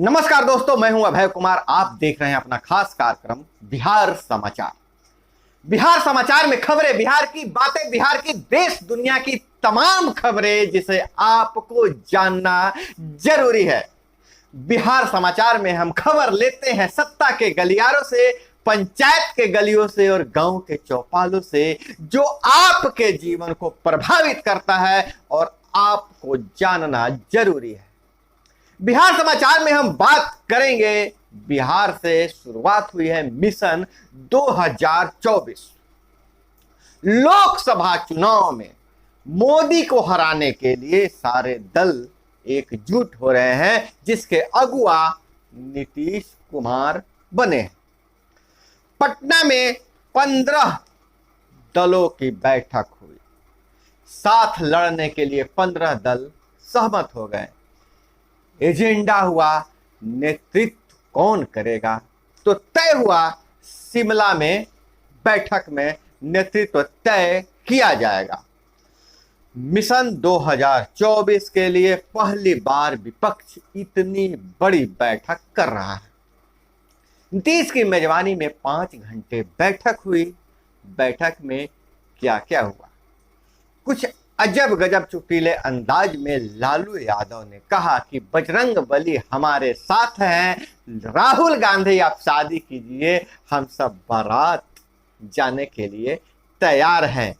नमस्कार दोस्तों, मैं हूं अभय कुमार। आप देख रहे हैं अपना खास कार्यक्रम बिहार समाचार। बिहार समाचार में खबरें, बिहार की बातें, बिहार की देश दुनिया की तमाम खबरें जिसे आपको जानना जरूरी है। बिहार समाचार में हम खबर लेते हैं सत्ता के गलियारों से, पंचायत के गलियों से और गांव के चौपालों से, जो आपके जीवन को प्रभावित करता है और आपको जानना जरूरी है। बिहार समाचार में हम बात करेंगे, बिहार से शुरुआत हुई है मिशन 2024। लोकसभा चुनाव में मोदी को हराने के लिए सारे दल एकजुट हो रहे हैं, जिसके अगुआ नीतीश कुमार बने हैं। पटना में 15 दलों की बैठक हुई। साथ लड़ने के लिए 15 दल सहमत हो गए। एजेंडा हुआ, नेतृत्व कौन करेगा, तो तय हुआ शिमला में बैठक में नेतृत्व तय किया जाएगा। मिशन 2024 के लिए पहली बार विपक्ष इतनी बड़ी बैठक कर रहा है। नीतीश की मेजबानी में 5 घंटे बैठक हुई। बैठक में क्या क्या हुआ, कुछ अजब गजब चुटीले अंदाज में लालू यादव ने कहा कि बजरंग बली हमारे साथ हैं, राहुल गांधी आप शादी कीजिए, हम सब बारात जाने के लिए तैयार हैं।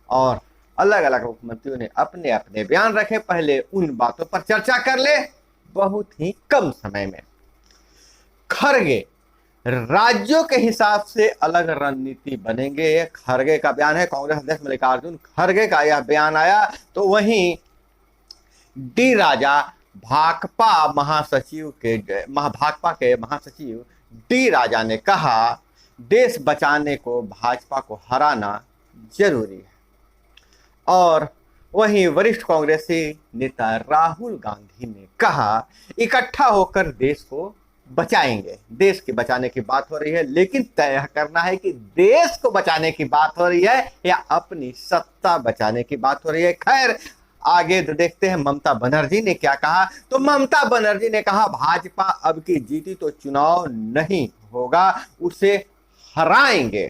और अलग अलग मुख्यमंत्रियों ने अपने अपने बयान रखे। पहले उन बातों पर चर्चा कर ले बहुत ही कम समय में। खरगे राज्यों के हिसाब से अलग रणनीति बनेंगे, खरगे का बयान है। कांग्रेस अध्यक्ष मल्लिकार्जुन खरगे का यह बयान आया। तो वहीं डी राजा भाकपा के महासचिव डी राजा ने कहा, देश बचाने को भाजपा को हराना जरूरी है। और वहीं वरिष्ठ कांग्रेसी नेता राहुल गांधी ने कहा, इकट्ठा होकर देश को बचाएंगे। देश के बचाने की बात हो रही है, लेकिन तय करना है कि देश को बचाने की बात हो रही है या अपनी सत्ता बचाने की बात हो रही है। खैर, आगे देखते हैं ममता बनर्जी ने क्या कहा। तो ममता बनर्जी ने कहा, भाजपा अब की जीती तो चुनाव नहीं होगा, उसे हराएंगे।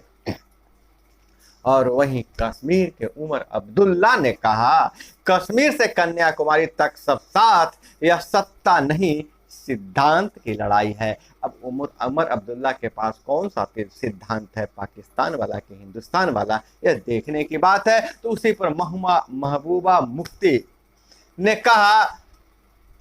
और वहीं कश्मीर के उमर अब्दुल्ला ने कहा, कश्मीर से कन्याकुमारी तक सब साथ, यह सत्ता नहीं सिद्धांत की लड़ाई है। अब उमर अब्दुल्ला के पास कौन सा सिद्धांत है, पाकिस्तान वाला कि हिंदुस्तान वाला, यह देखने की बात है। तो उसी पर महबूबा मुफ्ती ने कहा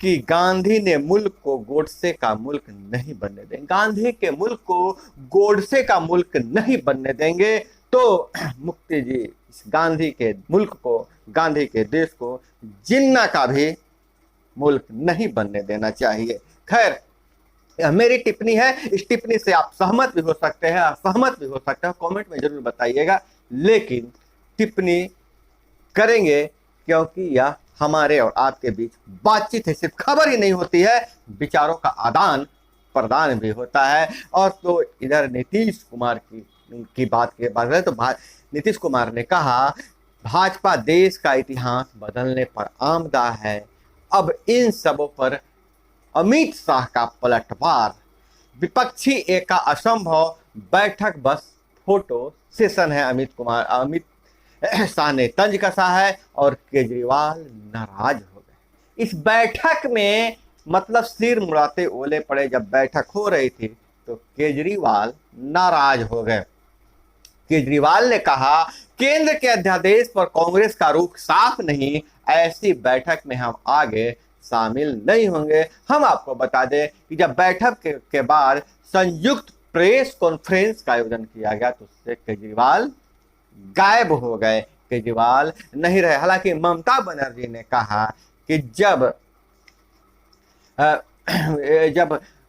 कि गांधी ने मुल्क को गोडसे का मुल्क नहीं बनने देंगे, गांधी के मुल्क को गोडसे का मुल्क नहीं बनने देंगे। तो मुफ्ती जी इस गांधी के मुल्क को, गांधी के देश को जिन्ना का भी मुल्क नहीं बनने देना चाहिए। खैर, यह मेरी टिप्पणी है। इस टिप्पणी से आप सहमत भी हो सकते हैं, असहमत भी हो सकते हैं, कमेंट में जरूर बताइएगा। लेकिन टिप्पणी करेंगे क्योंकि यह हमारे और आपके बीच बातचीत है। सिर्फ खबर ही नहीं होती है, विचारों का आदान प्रदान भी होता है। और तो इधर नीतीश कुमार की बात के बाद है, तो नीतीश कुमार ने कहा, भाजपा देश का इतिहास बदलने पर आमदा है। अब इन सबों पर अमित शाह का पलटवार, विपक्षी एका असंभव बैठक बस फोटो सेशन है। अमित शाह ने तंज कसा है और केजरीवाल नाराज हो गए। इस बैठक में मतलब सिर मुड़ाते ओले पड़े। जब बैठक हो रही थी तो केजरीवाल नाराज हो गए। केजरीवाल ने कहा, केंद्र के अध्यादेश पर कांग्रेस का रुख साफ नहीं, ऐसी बैठक में हम आगे शामिल नहीं होंगे। हम आपको बता दें कि जब बैठक के बाद संयुक्त प्रेस कॉन्फ्रेंस का आयोजन किया गया तो उससे केजरीवाल गायब हो गए, केजरीवाल नहीं रहे। हालांकि ममता बनर्जी ने कहा कि जब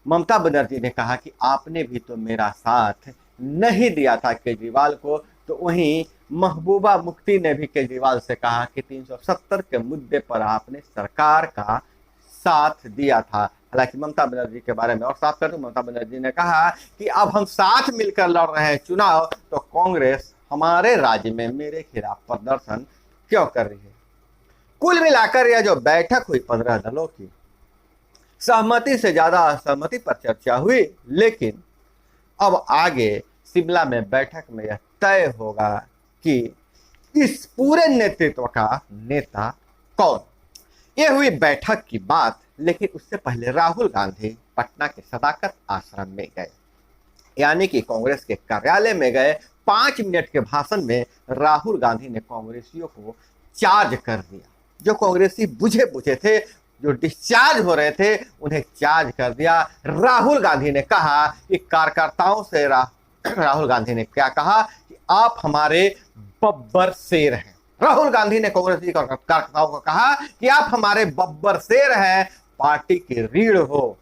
ममता बनर्जी ने कहा कि आपने भी तो मेरा साथ नहीं दिया था केजरीवाल को, तो वहीं महबूबा मुफ्ती ने भी केजरीवाल से कहा कि 370 के मुद्दे पर आपने सरकार का साथ दिया था। हालांकि ममता बनर्जी के बारे में और साफ कर दूं, ममता बनर्जी ने कहा कि अब हम साथ मिलकर लड़ रहे हैं चुनाव, तो कांग्रेस हमारे राज्य में मेरे खिलाफ प्रदर्शन क्यों कर रही है। कुल मिलाकर यह जो बैठक हुई 15 दलों की, सहमति से ज्यादा असहमति पर चर्चा हुई, लेकिन अब आगे शिमला में बैठक में यह तय होगा कि इस पूरे नेतृत्व का नेता कौन। यह हुई बैठक की बात, लेकिन उससे पहले राहुल गांधी पटना के सदाकत आश्रम में गए, यानी कि कांग्रेस के कार्यालय में गए। 5 मिनट के भाषण में राहुल गांधी ने कांग्रेसियों को चार्ज कर दिया। जो कांग्रेसी बुझे बुझे थे, जो डिस्चार्ज हो रहे थे, उन्हें चार्ज कर दिया। राहुल गांधी ने कहा कि कार्यकर्ताओं से राहुल गांधी ने क्या कहा कि आप हमारे बब्बर शेर हैं। राहुल गांधी ने कांग्रेसी कार्यकर्ताओं को कहा कि आप हमारे बब्बर शेर हैं, पार्टी की रीढ़ हो।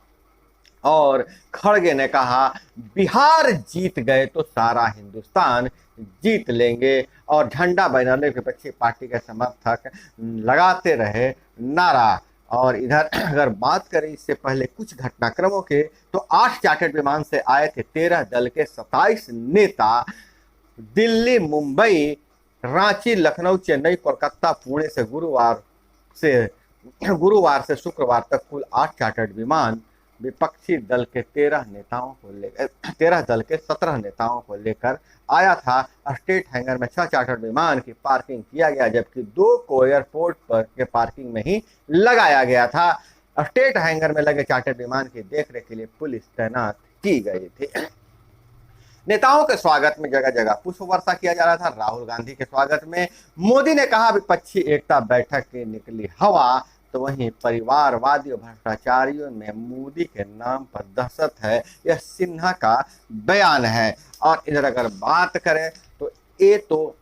और खड़गे ने कहा बिहार जीत गए तो सारा हिंदुस्तान जीत लेंगे, और झंडा बैनर के पीछे पार्टी के समर्थक लगाते रहे नारा। और इधर अगर बात करें इससे पहले कुछ घटनाक्रमों के, तो 8 चार्टर्ड विमान से आए थे 13 दल के 27 नेता। दिल्ली, मुंबई, रांची, लखनऊ, चेन्नई, कोलकाता, पुणे से गुरुवार से शुक्रवार तक कुल 8 चार्टर्ड विमान विपक्षी दल के 13 दल के 17 नेताओं को लेकर आया था। स्टेट हैंगर में 6 चार्टर्ड विमान की पार्किंग किया गया, जबकि 2 को एयरपोर्ट पर के पार्किंग में ही लगाया गया था। स्टेट हैंगर में लगे चार्टर्ड विमान की देखरेख के लिए पुलिस तैनात की गई थी। नेताओं के स्वागत में जगह जगह पुष्प वर्षा किया जा रहा था। राहुल गांधी के स्वागत में मोदी ने कहा विपक्षी एकता बैठक की निकली हवा, तो वहीं परिवारवादी और भ्रष्टाचारियों में मोदी के नाम पर दहशत है, यह सिन्हा का बयान है। और इधर अगर बात करें तो ये तो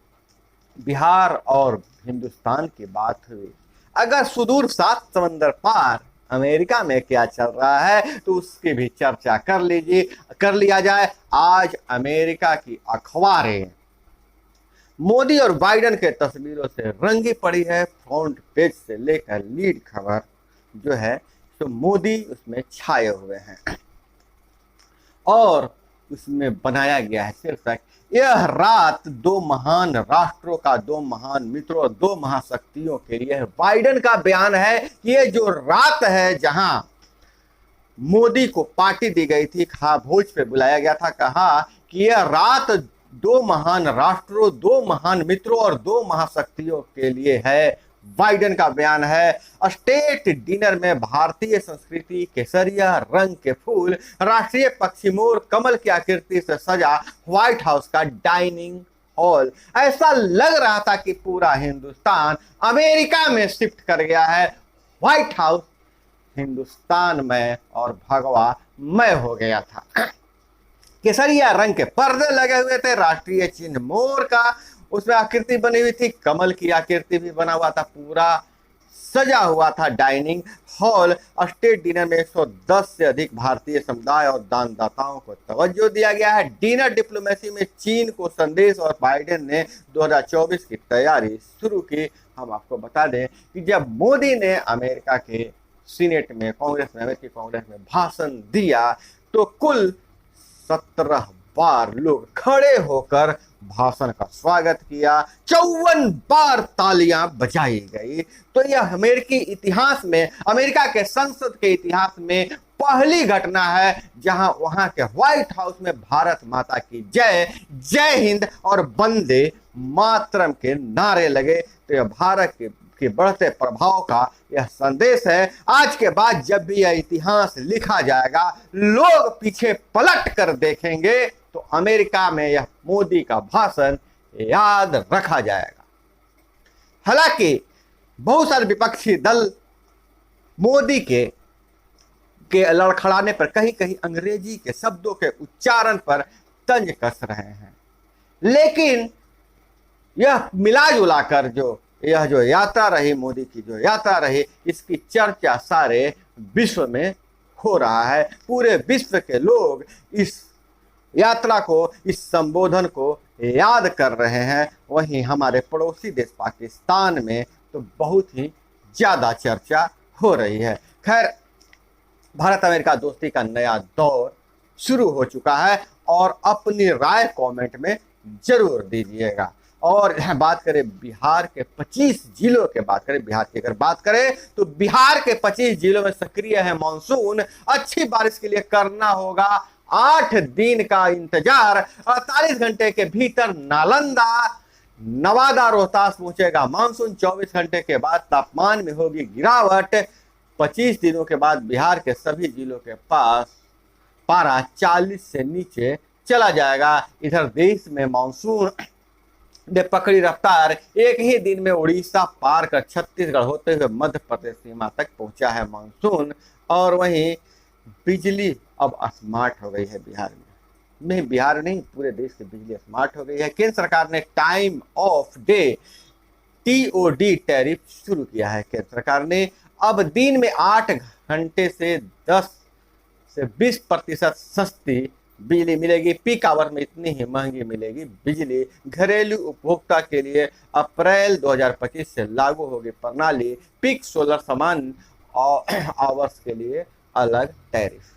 बिहार और हिंदुस्तान की बात हुई। अगर सुदूर 7 समंदर पार अमेरिका में क्या चल रहा है तो उसकी भी चर्चा कर लिया जाए। आज अमेरिका की अखबारें मोदी और बाइडेन के तस्वीरों से रंगी पड़ी है। फ्रंट पेज से लेकर लीड खबर जो है तो मोदी उसमें छाए हुए हैं, और उसमें बनाया गया है शीर्षक यह रात 2 महान राष्ट्रों का, 2 महान मित्रों और 2 महाशक्तियों के लिए। बाइडेन का बयान है कि ये जो रात है जहां मोदी को पार्टी दी गई थी, भोज पे बुलाया गया था, कहा कि यह रात 2 महान राष्ट्रों, 2 महान मित्रों और 2 महाशक्तियों के लिए है। बाइडेन का बयान है स्टेट डिनर में भारतीय संस्कृति, केसरिया रंग के फूल, राष्ट्रीय पक्षी मोर, कमल की आकृति से सजा व्हाइट हाउस का डाइनिंग हॉल। ऐसा लग रहा था कि पूरा हिंदुस्तान अमेरिका में शिफ्ट कर गया है। व्हाइट हाउस हिंदुस्तान में और भगवा मय हो गया था। केसरिया रंग के पर्दे लगे हुए थे, राष्ट्रीय चिन्ह मोर का उसमें आकृति बनी हुई थी, कमल की आकृति भी बना हुआ था, पूरा सजा हुआ था डाइनिंग हॉल। स्टेट डिनर में 110 से अधिक भारतीय समुदाय और दानदाताओं को तवज्जो दिया गया है। डिनर डिप्लोमेसी में चीन को संदेश, और बाइडेन ने 2024 की तैयारी शुरू की। हम आपको बता दें कि जब मोदी ने अमेरिका के सीनेट में अमेरिकी कांग्रेस में भाषण दिया तो कुल 17 बार लोग खड़े होकर भाषण का स्वागत किया, 54 बार तालियां बजाई गई। तो यह अमेरिकी इतिहास में, अमेरिका के संसद के इतिहास में पहली घटना है जहां वहां के व्हाइट हाउस में भारत माता की जय, जय हिंद और वंदे मातरम के नारे लगे। तो यह भारत के बढ़ते प्रभाव का यह संदेश है। आज के बाद जब भी यह इतिहास लिखा जाएगा, लोग पीछे पलट कर देखेंगे तो अमेरिका में यह मोदी का भाषण याद रखा जाएगा। हालांकि बहुत सारे विपक्षी दल मोदी के लड़खड़ाने पर कहीं कहीं अंग्रेजी के शब्दों के उच्चारण पर तंज कस रहे हैं, लेकिन यह मिला जुला कर यह जो यात्रा रही, मोदी की जो यात्रा रही, इसकी चर्चा सारे विश्व में हो रहा है। पूरे विश्व के लोग इस यात्रा को, इस संबोधन को याद कर रहे हैं। वहीं हमारे पड़ोसी देश पाकिस्तान में तो बहुत ही ज्यादा चर्चा हो रही है। खैर, भारत अमेरिका दोस्ती का नया दौर शुरू हो चुका है, और अपनी राय कमेंट में जरूर दीजिएगा। और बात करें बिहार के 25 जिलों के, बात करें बिहार की अगर बात करें तो बिहार के 25 जिलों में सक्रिय है मानसून। अच्छी बारिश के लिए करना होगा 8 दिन का इंतजार। 48 घंटे के भीतर नालंदा, नवादा, रोहतास पहुंचेगा मानसून। 24 घंटे के बाद तापमान में होगी गिरावट। 25 दिनों के बाद बिहार के सभी जिलों के पास पारा 40 से नीचे चला जाएगा। इधर देश में मानसून ने पकड़ी रफ्तार, एक ही दिन में उड़ीसा पार कर छत्तीसगढ़ होते हुए मध्य प्रदेश सीमा तक पहुंचा है मानसून। और वहीं बिजली अब स्मार्ट हो गई है बिहार में। नहीं, बिहार नहीं, पूरे देश की बिजली स्मार्ट हो गई है। केंद्र सरकार ने time of day TOD tariff शुरू किया है। केंद्र सरकार ने अब दिन में 8 घंटे से 10 से 20% सस्ती बिजली मिलेगी। पीक आवर में इतनी ही महंगी मिलेगी बिजली। घरेलू उपभोक्ता के लिए अप्रैल 2025 से लागू होगी प्रणाली। पीक सोलर सामान आवर्स के लिए अलग टैरिफ।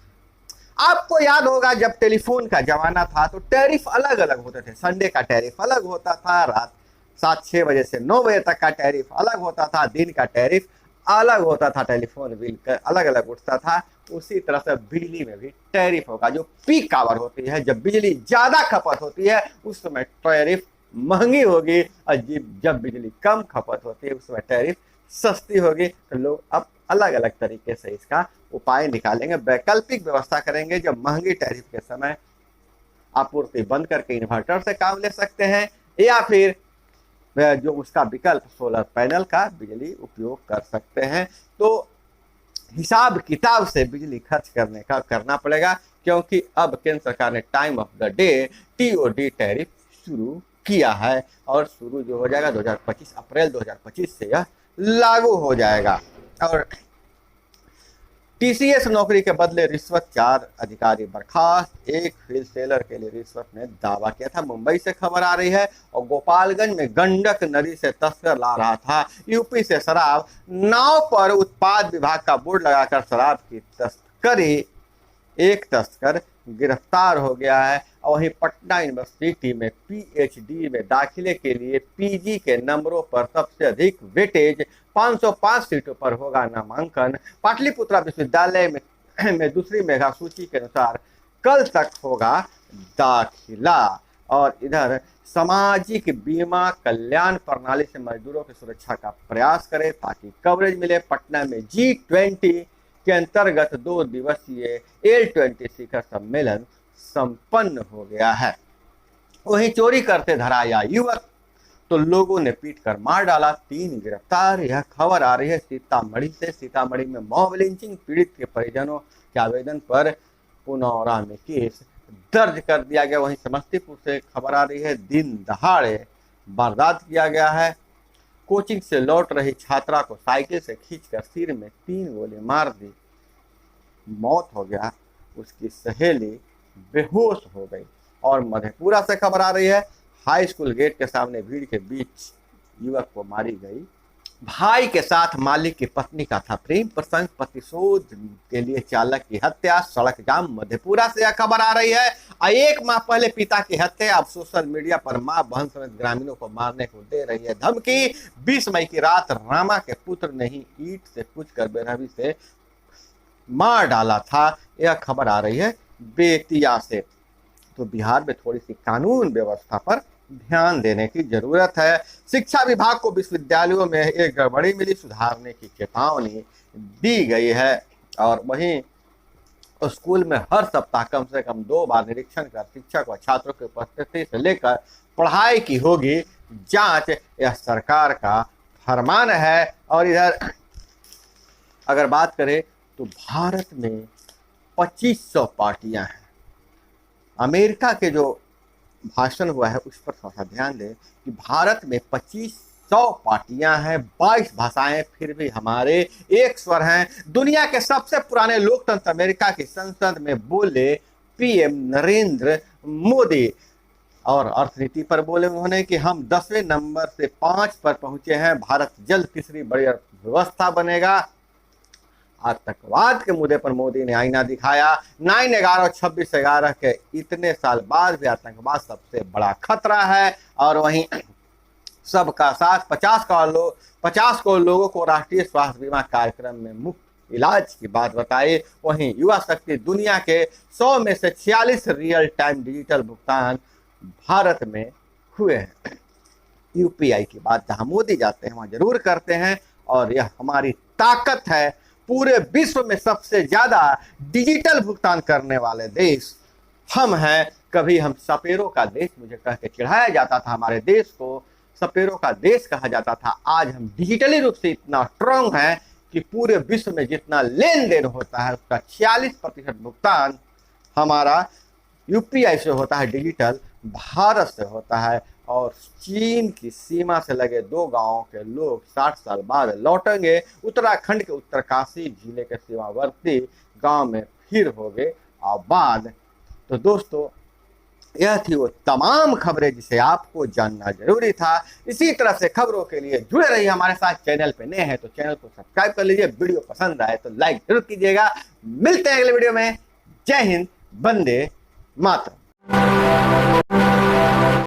आपको याद होगा जब टेलीफोन का जमाना था तो टैरिफ अलग अलग होते थे। संडे का टैरिफ अलग होता था, रात 7-6 बजे से 9 बजे तक का टैरिफ अलग होता था, दिन का टैरिफ अलग होता था, टेलीफोन बिल का अलग अलग उठता था। उसी तरह से बिजली में भी टैरिफ होगा। जो पीक आवर होती है, जब बिजली ज्यादा खपत होती है उस समय टैरिफ महंगी होगी, और जब बिजली कम खपत होती है उस समय टैरिफ सस्ती होगी। तो लोग अब अलग अलग तरीके से इसका उपाय निकालेंगे, वैकल्पिक व्यवस्था करेंगे। जब महंगी टैरिफ के समय आपूर्ति बंद करके इन्वर्टर से काम ले सकते हैं, या फिर जो उसका विकल्प सोलर पैनल का बिजली उपयोग कर सकते हैं। तो हिसाब किताब से बिजली खर्च करना पड़ेगा, क्योंकि अब केंद्र सरकार ने time of the day TOD tariff शुरू किया है। और शुरू जो हो जाएगा 2025 अप्रैल 2025 से यह लागू हो जाएगा। और TCS नौकरी के बदले रिश्वत, 4 अधिकारी बर्खास्त। एक फील्ड सेलर के लिए रिश्वत ने दावा किया था। मुंबई से खबर आ रही है। और गोपालगंज में गंडक नदी से तस्कर ला रहा था यूपी से शराब। नाव पर उत्पाद विभाग का बोर्ड लगाकर शराब की तस्करी। एक तस्कर गिरफ्तार हो गया है। और वहीं पटना यूनिवर्सिटी में PhD में दाखिले के लिए PG के नंबरों पर सबसे अधिक वेटेज, 505 सीटों पर होगा नामांकन। पाटलिपुत्रा विश्वविद्यालय में दूसरी मेगा सूची के अनुसार कल तक होगा दाखिला। और इधर सामाजिक बीमा कल्याण प्रणाली से मजदूरों की सुरक्षा का प्रयास करें ताकि कवरेज मिले। पटना में G20 के अंतर्गत 2 दिवसीय L20 शिखर सम्मेलन संपन्न हो गया है। वहीं चोरी करते धराया युवक, तो लोगों ने पीट कर मार डाला, 3 गिरफ्तार। यह खबर आ रही है सीतामढ़ी से। सीतामढ़ी में मॉब लिंचिंग, पीड़ित के परिजनों के आवेदन पर पुनौरा में केस दर्ज कर दिया गया। वहीं समस्तीपुर से खबर आ रही है, दिन दहाड़े वारदात किया गया है। कोचिंग से लौट रही छात्रा को साइकिल से खींचकर सिर में 3 गोली मार दी, मौत हो गया। उसकी सहेली बेहोश हो गई। और मधेपुरा से खबर आ रही है, हाई स्कूल गेट के सामने भीड़ के बीच युवक को मारी गई। भाई के साथ मालिक की पत्नी का था प्रेम प्रसंग, प्रतिशोध के लिए चालक की हत्या, सड़क जाम। मधेपुरा से यह खबर आ रही है। 1 माह पहले पिता की हत्या, अब सोशल मीडिया पर मां बहन समेत ग्रामीणों को मारने को दे रही है धमकी। 20 मई की रात रामा के पुत्र ने ही ईंट से कूचकर बेरहमी से मार डाला था। यह खबर आ रही है बेतिया से। तो बिहार में थोड़ी सी कानून व्यवस्था पर ध्यान देने की जरूरत है। शिक्षा विभाग को विश्वविद्यालयों में एक गड़बड़ी मिली, सुधारने की चेतावनी दी गई है। और वहीं स्कूल में हर सप्ताह कम से कम 2 बार निरीक्षण कर शिक्षक व छात्रों की उपस्थिति से लेकर पढ़ाई की होगी जांच। यह सरकार का फरमान है। और इधर अगर बात करें तो भारत में 2500 पार्टियां हैं। अमेरिका के जो भाषण हुआ है उस पर थोड़ा सा ध्यान दें कि भारत में 2500 पार्टियां हैं, 22 भाषाएं, फिर भी हमारे एक स्वर हैं। दुनिया के सबसे पुराने लोकतंत्र अमेरिका की संसद में बोले PM नरेंद्र मोदी। और अर्थनीति पर बोले उन्होंने कि हम 10वें नंबर से 5 पर पहुंचे हैं, भारत जल्द तीसरी बड़ी अर्थव्यवस्था बनेगा। आतंकवाद के मुद्दे पर मोदी ने आईना दिखाया। 9/11 और 26/11 के इतने साल बाद भी आतंकवाद सबसे बड़ा खतरा है। और वहीं सबका साथ 50 करोड़ लोगों को राष्ट्रीय स्वास्थ्य बीमा कार्यक्रम में मुफ्त इलाज की बात बताई। वहीं युवा शक्ति दुनिया के 100 में से 46 रियल टाइम डिजिटल भुगतान भारत में हुए हैं। यूपीआई की बात जहां मोदी जाते हैं वहां जरूर करते हैं, और यह हमारी ताकत है। पूरे विश्व में सबसे ज्यादा डिजिटल भुगतान करने वाले देश हम हैं। कभी हम सपेरों का देश मुझे कह के चिढ़ाया जाता था, हमारे देश को सपेरों का देश कहा जाता था। आज हम डिजिटली रूप से इतना स्ट्रांग हैं कि पूरे विश्व में जितना लेन देन होता है उसका 46% भुगतान हमारा यूपीआई से होता है, डिजिटल भारत से होता है। और चीन की सीमा से लगे 2 गांवों के लोग 60 साल बाद लौटेंगे। उत्तराखंड के उत्तरकाशी जिले के सीमावर्ती गांव में फिर हो गए आबाद। तो दोस्तों, यह थी वो तमाम खबरें जिसे आपको जानना जरूरी था। इसी तरह से खबरों के लिए जुड़े रहिए हमारे साथ। चैनल पे नए हैं तो चैनल को सब्सक्राइब कर लीजिए। वीडियो पसंद आए तो लाइक जरूर कीजिएगा। मिलते हैं अगले वीडियो में। जय हिंद, वंदे मातरम।